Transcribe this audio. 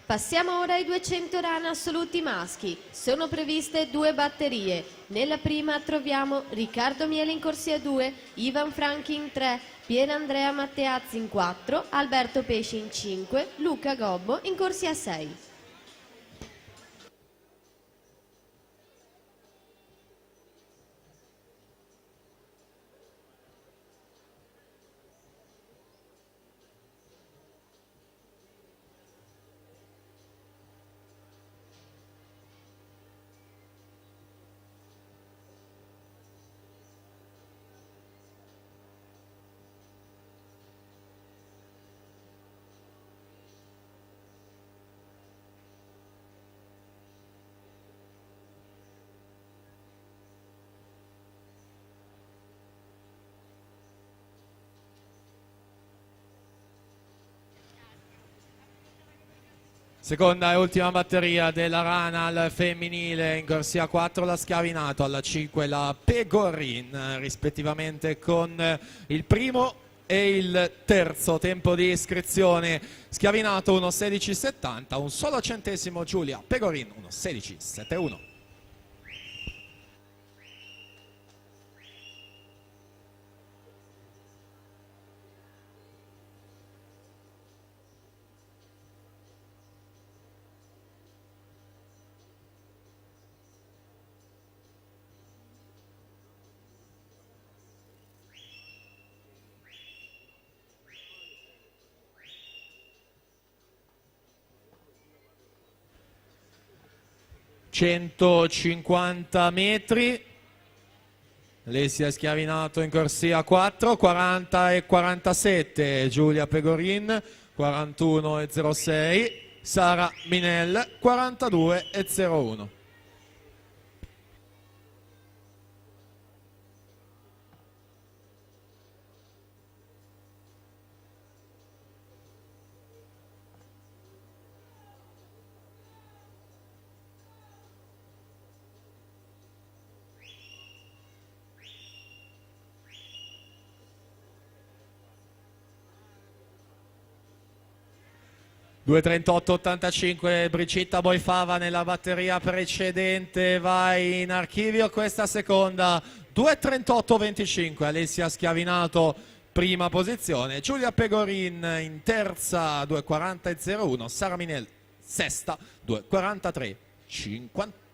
Passiamo ora ai 200 run assoluti maschi. Sono previste 2 batterie. Nella prima troviamo Riccardo Miele in corsia 2, Ivan Franchi in 3, Pier Andrea Matteazzi in 4, Alberto Pesci in 5, Luca Gobbo in corsia 6. Seconda e ultima batteria della rana al femminile, in corsia 4 la Schiavinato, alla 5 la Pegorin, rispettivamente con il primo e il terzo tempo di iscrizione. Schiavinato 1.16.70, un solo centesimo Giulia Pegorin 1.16.71. ...150 metri, Alessia Schiavinato in corsia 4, 40 e 47 Giulia Pegorin, 41 e 06 Sara Minel, 42 e 01. ...2.38.85 Bricitta Boifava nella batteria precedente, vai in archivio questa seconda. 2.38.25 Alessia Schiavinato prima posizione, Giulia Pegorin in terza 2.40.01, Sara Minel sesta 2.43.50.